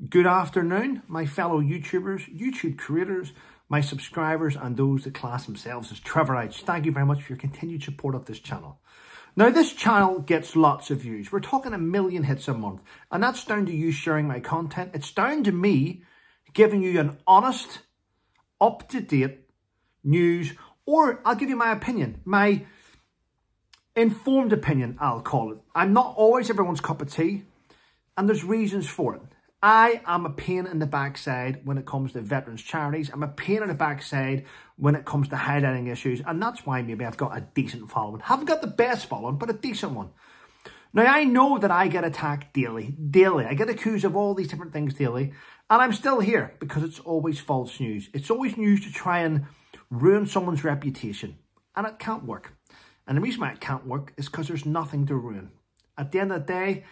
Good afternoon, my fellow YouTubers, YouTube creators, my subscribers, and those that class themselves as Trevorites. Thank you very much for your continued support of this channel. Now, this channel gets lots of views. We're talking 1 million hits a month, and that's down to you sharing my content. It's down to me giving you an honest, up-to-date news, or I'll give you my opinion, my informed opinion, I'll call it. I'm not always everyone's cup of tea, and there's reasons for it. I am a pain in the backside when it comes to veterans charities. I'm a pain in the backside when it comes to highlighting issues. And that's why maybe I've got a decent following. Haven't got the best following, but a decent one. Now, I know that I get attacked daily. I get accused of all these different things daily. And I'm still here because it's always false news. It's always news to try and ruin someone's reputation. And it can't work. And the reason why it can't work is because there's nothing to ruin. At the end of the day,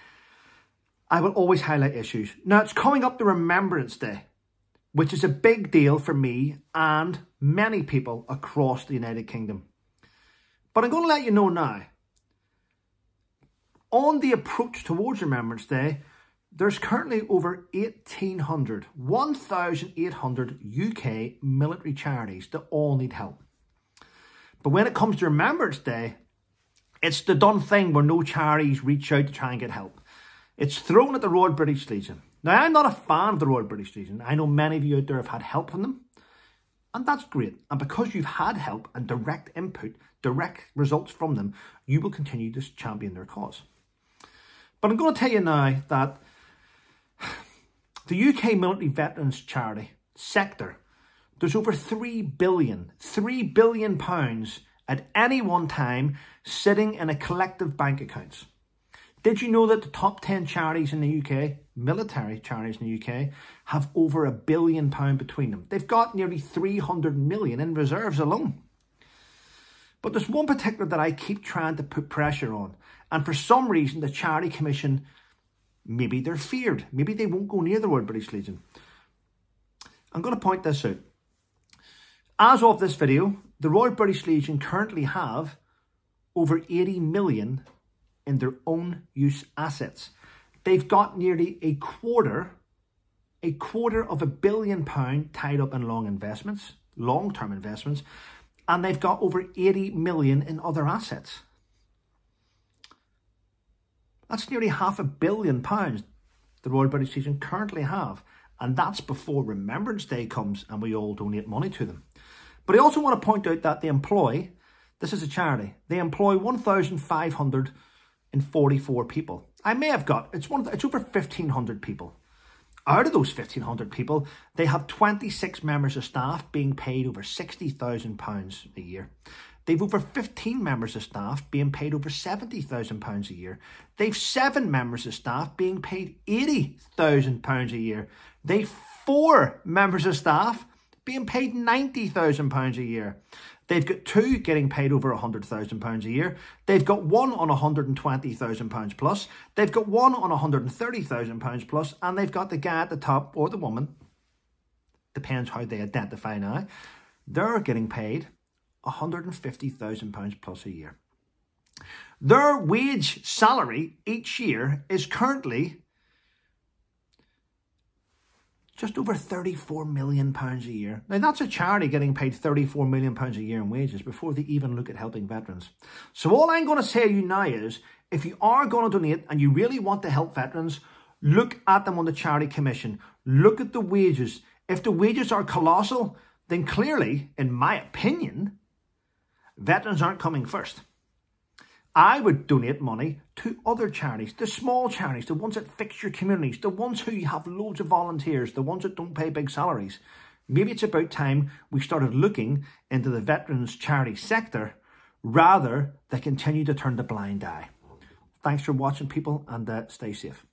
I will always highlight issues. Now, it's coming up to Remembrance Day, which is a big deal for me and many people across the United Kingdom. But I'm going to let you know now, on the approach towards Remembrance Day, there's currently over 1,800 UK military charities that all need help. But when it comes to Remembrance Day, it's the done thing where no charities reach out to try and get help. It's thrown at the Royal British Legion. Now, I'm not a fan of the Royal British Legion. I know many of you out there have had help from them, and that's great. And because you've had help and direct input, direct results from them, you will continue to champion their cause. But I'm going to tell you now that the UK military veterans charity sector, there's over £3 billion pounds at any one time sitting in a collective bank accounts. Did you know that the top 10 charities in the UK, military charities in the UK, have over £1 billion between them? They've got nearly 300 million in reserves alone. But there's one particular that I keep trying to put pressure on. And for some reason, the Charity Commission, maybe they're feared. Maybe they won't go near the Royal British Legion. I'm going to point this out. As of this video, the Royal British Legion currently have over 80 million in their own use assets. They've got nearly a quarter of £1 billion tied up in long-term investments, and they've got over 80 million in other assets. That's nearly £500 million the Royal British Legion currently have, and that's before Remembrance Day comes and we all donate money to them. But I also want to point out that they employ, this is a charity, they employ 1,544 people. I may have got, it's over 1,500 people. Out of those 1,500 people, they have 26 members of staff being paid over £60,000 a year. They've over 15 members of staff being paid over £70,000 a year. They've 7 members of staff being paid £80,000 a year. They've 4 members of staff being paid £90,000 a year. They've got 2 getting paid over £100,000 a year. They've got 1 on £120,000 plus. They've got 1 on £130,000 plus. And they've got the guy at the top, or the woman, depends how they identify now, they're getting paid £150,000 plus a year. Their wage salary each year is currently just over £34 million a year. Now, that's a charity getting paid £34 million a year in wages before they even look at helping veterans. So all I'm going to say to you now is, if you are going to donate and you really want to help veterans, look at them on the Charity Commission. Look at the wages. If the wages are colossal, then clearly, in my opinion, veterans aren't coming first. I would donate money to other charities, the small charities, the ones that fix your communities, the ones who have loads of volunteers, the ones that don't pay big salaries. Maybe it's about time we started looking into the veterans charity sector rather than continue to turn the blind eye. Thanks for watching, people, and stay safe.